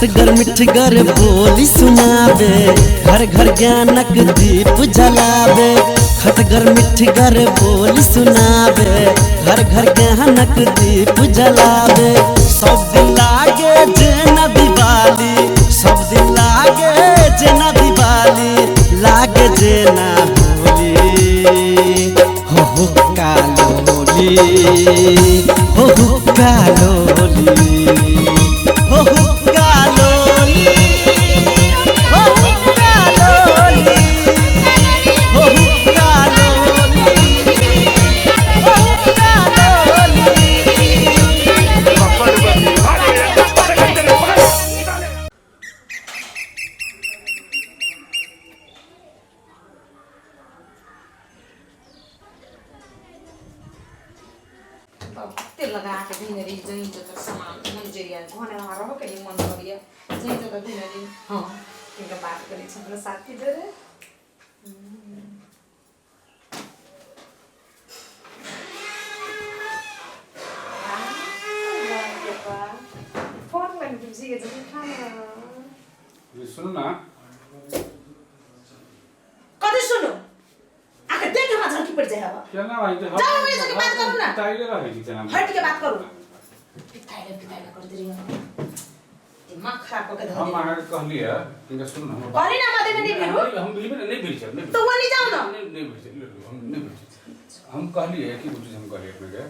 खटगर मिठगर बोली सुनावे, घर घर ज्ञानक दीप जलावे। खटगर मिठगर बोली सुनावे, घर घर ज्ञानक दीप जलावे। सब दिन लागे जेना दिवाली, सब दिन लागे जेना दिवाली, लागे जेना होली। हो कालोली, हो कालोली, हो कालोली, हो कालोली, हो कालोली, हो कालोली। तेल लगा के धीरे जहीं तक सामान मंजरिया घने रहो के मन करिया जहीं तक धीरे हां इनका बात करी छ हमरा साथी दे रे फोन में तुझे के जब खाना ये सुनो ना कदे सुनो आके देख हम झलकी पड़ जाए हवा क्या ना भाई तो जाओ मेरे से बात करो ना टाइगर रहेगी जना हट के बात करो पिटाई कर दे रही दिमाग खराब होके धर हम आगे कहली है इनका सुनो ना कहली ना मदे में नहीं भिड़ो हम बिल्कुल नहीं भिड़ चल नहीं तो वो नहीं जाओ ना नहीं भिड़ चल हम नहीं भिड़ हम कहली है कि बुझ हम कहली अपने के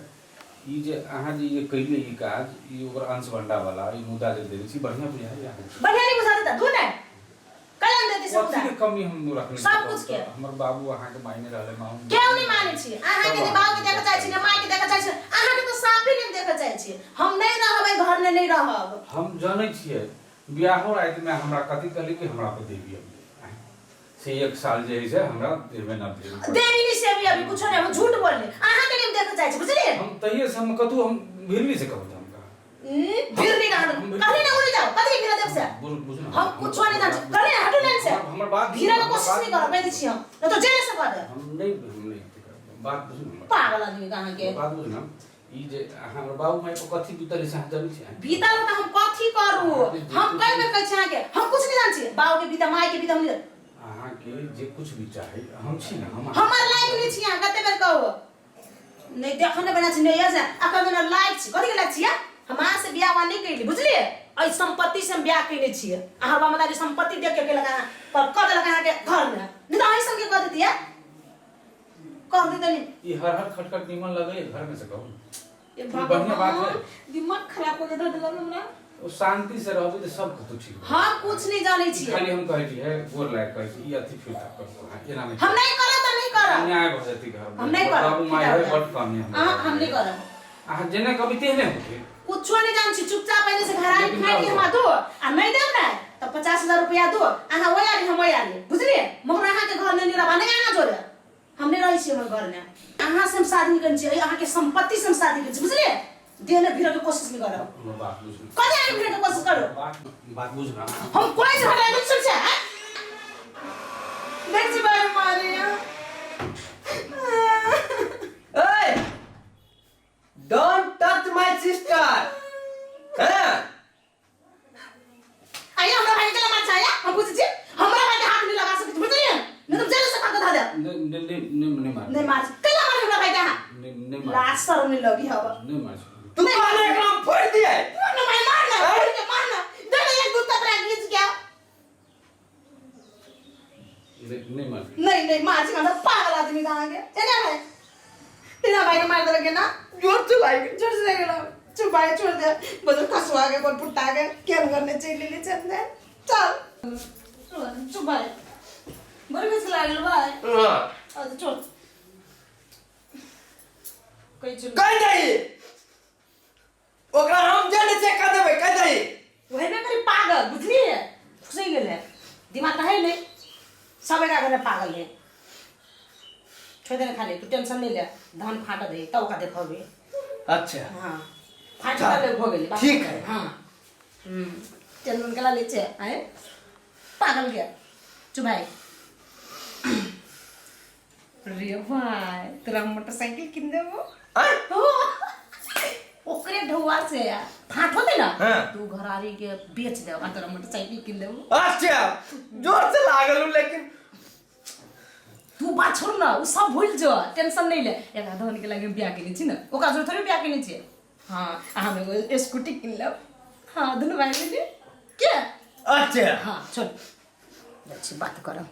ई जे अहाँ जे ये कइले ई काज ई ओकर अंश बंडा वाला ई मुद्दा जे देली छी बढ़िया बुझाई है बढ़िया नहीं बुझा देता धुन है कलम देती सब कथी के कमी हम रखने सब कुछ के हमर बाबू अहाँ के मायने रहले मां क्यों नहीं माने छी अहाँ के बाबू के देखा चाहे छी ना माय के देखा चाहे छी अहाँ के तो साफे नहीं देखा चाहे छी हम नहीं रहबै घर में नहीं रहब हम जानै छियै बियाहो रात में हमरा कथी कहली कि हमरा पे देवी से एक साल जे है से हमरा देवे ना देवी देवी नहीं से अभी कुछ नहीं हम झूठ बोलले अहाँ के नहीं देखा चाहे छी बुझलिए हम तहिए से हम कतू हम भिरली से कहू हमका भिरली ना कहले ना उड़ जाओ कथी भिरा देख से बुझ ना हम कुछ नहीं जान कहले हटो नहीं से हमर बात भिरा के कोशिश नहीं करब मैं छी हम तो जेल से कर दे हम नहीं बात बुझ ना पागल आदमी कहां के बात बुझ ना ई जे हमर बाबू माय को कथी बीतल से जानि छी बीतल त हम कथी करू हम कई बेर कहै छी के हम कुछ नहीं जान छी बाबू के बीता माय के बीता हम अहाँ के जे कुछ भी चाहे हम छी ना हमर लायक नहीं छी अहाँ कते बेर कहू नहीं देखने बना छी नहीं ऐसे अकर में लायक छी कथि के लायक छी हमरा से बियाह नहीं कइली बुझलिए ए संपत्ति से हम बियाह कइले छी अहाँ बामदारी संपत्ति देख के लगा पर कद लगा के घर में नहीं तो ऐसा के कह देती है कह देते नहीं ई हर खटखट निमन लगे घर में से कहू ये बढ़िया बात है दिमाग खराब हो गया था हमरा ओ शांति से रहबे तो सब कुछ ठीक है हां कुछ नहीं जाने छी खाली हम कहै छी है गोर लायक कहै छी ई अथी फिर तक कर एना नहीं हम नहीं करब त नहीं करब अन्याय भ जति घर में हम नहीं करब बाबू माय है बट कम है हम नहीं करब आ जेने कभी तेने होते कुछो नहीं जान छी चुपचाप पहले से घर आई खाई के हम दो आ नहीं देब ना तो 50,000 रुपया दो आहा वो यार हम यार बुझलिए मगर आहा के घर में नहीं रहबा नहीं आहा जोरे हम नहीं रही छी हमर घर में आहा से हम शादी करन छी आहा के संपत्ति से हम शादी करन छी बुझलिए देने भिड़ के कोशिश नहीं करब बात बुझ कदे आई भिड़ के कोशिश करो बात बुझ ना हम कोई से हटाए नहीं सुन से देख जी बारे मारे Hey! Don't touch my sister! हाँ? आया हमरा भाई के मार छाया हम पूछ छी हमरा भाई के हाथ नहीं लगा सकते बुझलिए नहीं तो जेल से काट धा दे नहीं मार नहीं मार कला मार हमरा भाई के हाथ नहीं मार लाज शर्म नहीं लगी हवा नहीं मार तू मारने का नाम फोड़ दिया है? ना मैं मारना फोड़ के मारना दे एक दूध तक रख लीजिए क्या नहीं मार नहीं मार छी मतलब पागल आदमी कहां के चले भाई तेरा भाई ने मार दे ना जोर से लगा चुप भाई छोड़ दे बदल कसवा के कोन पुट्टा के क्या करने चाहिए ले चल दे चल चुप भाई बड़ी मस्त लागल भाई हाँ। अब छोड़ कोई चुप कहीं जाइए? ओकरा हम जाने से कह देबै कह जाइए? वही में करी पागल बुझलिए सही गेले दिमाग है नहीं सब का घर पागल है छोड़ दे खाली तू टेंशन नहीं ले धान फाट दे तब का देखोगे अच्छा हां फाट ले हो गेली ठीक है हां टेंशन कला ले छे आए पागल गया चुप भाई रे भाई तेरा मोटरसाइकिल किन देबो ओकरे ढौआ से फाट होते ना हाँ। तू घरारी के बेच दे और तोरा मोटरसाइकिल किन दे अच्छा जोर से लागल हूँ, लेकिन तू बात छोड़ ना उ सब भूल जो टेंशन नहीं ले एक आधन के लागे बियाह केने छी ना ओका जरूर थोड़ी बियाह केने छी हां हम एगो स्कूटी किन लब हां दुनु भाई मिली के अच्छा हां चल अच्छी बात करो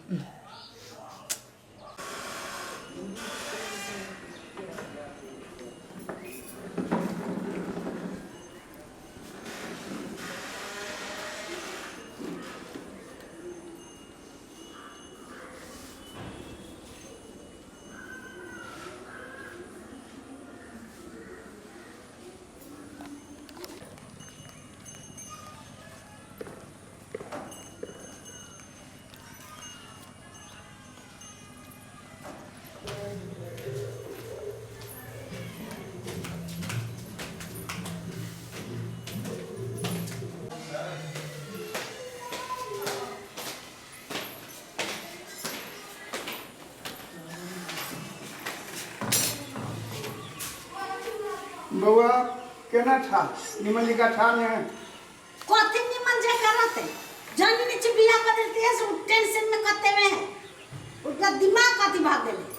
बउआ केना था निमन जी का था ने कथी निमन जे करत है जाननी छी बियाह कर देते से टेंशन में कते में है उसका दिमाग कथी भाग गेले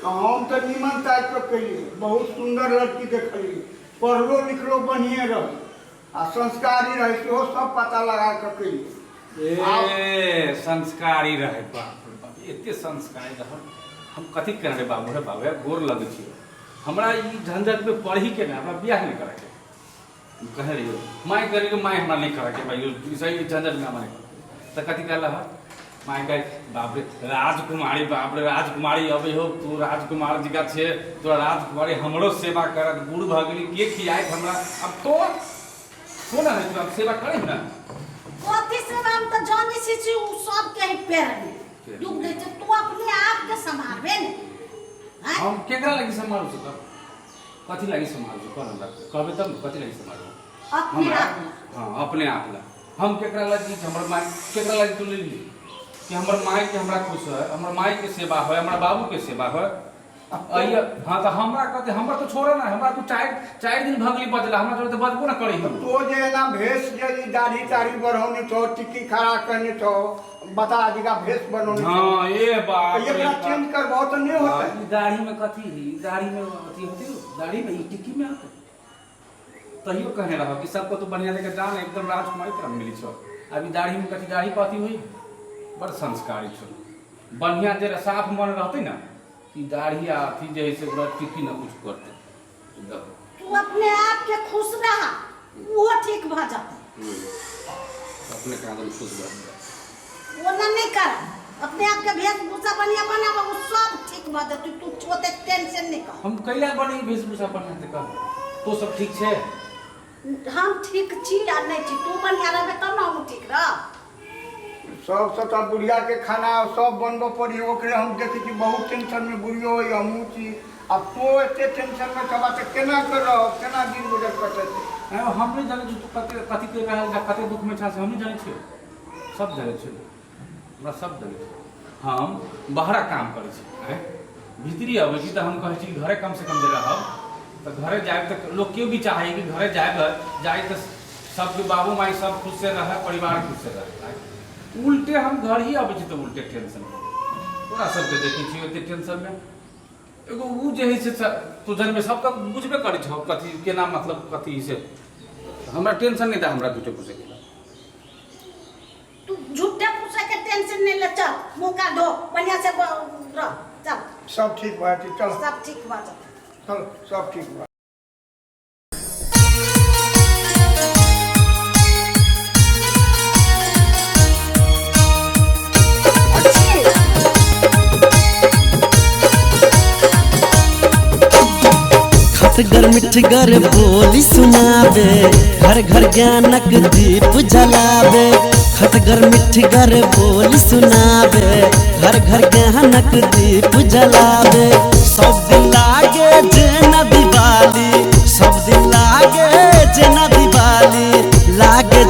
हम तो निमन टाइप के कही बहुत सुंदर लड़की देखली पढ़लो लिखलो बढ़िए रह आ संस्कारी रहे सेहो सब पता लगा के कही ए संस्कारी रहे बाप रे बाप एते संस्कारी रह हम कथी करे बाबू रे बाबू गोर लगे छी हमरा ई झंझट में पढ़ी के ना हमरा बियाह नहीं करे के कह रही माय करे के माय हमरा नहीं करे के भाई ई सही झंझट में हमारे त कथी कहला ह माय कहे बाप रे राजकुमारी अबे हो तू राजकुमार जी का छे तो राजकुमारी हमरो सेवा करत बूढ़ भ गेली के खियाए हमरा अब तो कोना है तू सेवा करे ना कथी से हम तो जानी छी उ सब के ही पैर में युग दे तू अपने आप के संभालबे ने हैं हम केकरा लगी संभालू सक कथी लगी संभालू कोन हमरा कहबे तब कथी लगी संभालू अपने आप हां अपने आप ला हम केकरा लगी हमर माय केकरा लगी तू ले ली कि हमर माय के हमरा खुश है हमर माय के सेवा है हमरा बाबू के सेवा है अइया हां त हमरा कहते हमरा तो छोड़े ना हमरा तू चार दिन भगली बजला हमरा जोरे तो बजबो ना करी हम तो जे ना भेष जे दाढ़ी ताड़ी बढ़ौने छो टिक्की खड़ा करने छो बता दिगा भेष बनौने छो हां ए बाप ये चेंज करबो तो नहीं होता ई दाढ़ी में कथी दाढ़ी में अथी होती दाढ़ी में ई टिक्की में आता तहियो कहने रहो कि सबको तो बढ़िया लेके जान एकदम राजकुमारी तरह मिली छो अभी दाढ़ी में कथी दाढ़ी पाती हुई बड़ संस्कारी छो बढ़िया जे साफ मन रहते ना कि दाढ़ी आ अथी जे से ओकरा टिक्की न कुछ करते तू अपने आप के खुश रहा वो ठीक भ जाता अपने कागज खुश रह वो ना नहीं कर अपने आप के वेशभूषा बढ़िया बनाबा वो सब ठीक भ जाता तू ओते टेंशन नहीं कर हम कैला बनी वेशभूषा बढ़िया से कर तो सब ठीक छे हम ठीक छी या नहीं छी तू बढ़िया रहबे तब ना हम ठीक रह सब सता बुढ़िया के खाना सब बनबो पड़ी ओकरे हम देखी कि बहुत टेंशन में बुढ़ियो होई हमहू छी अब तो एते टेंशन में छबा त केना करब केना दिन गुजर कटत हम नहीं जाने तू कते कथी कर रहा है कते दुख में छा से हम नहीं जाने छियो सब जाने छियो हमरा सब जाने छियो हम बाहर काम करे छी हैं भीतरी आवे छी त हम कहे छी घरे कम से कम दे रहब त घरे जाए त लोग क्यों भी चाहे कि घरे जाए त सबके बाबू माई सब खुश से रहे परिवार खुश से रहे उल्टे हम घर ही आवे छी त उल्टे टेंशन तोरा सबके देखै छी ओते टेंशन में एगो उ जे है से तुझन में सबका बुझबे करै छ कथी केना मतलब कथी से हमरा टेंशन नहीं था हमरा झूठे पूछे के तू झूठे पूछे के टेंशन नहीं ले चल मौका दो बढ़िया से रह चल सब ठीक बात है चलो सब ठीक भ जाता चलो सब ठीक बा खटगर मिठगर बोली सुनावे घर घर ज्ञानक दीप जलावे खटगर मिठगर बोली सुनावे घर घर ज्ञानक दीप जलावे सब दिन लागे जे न दिवाली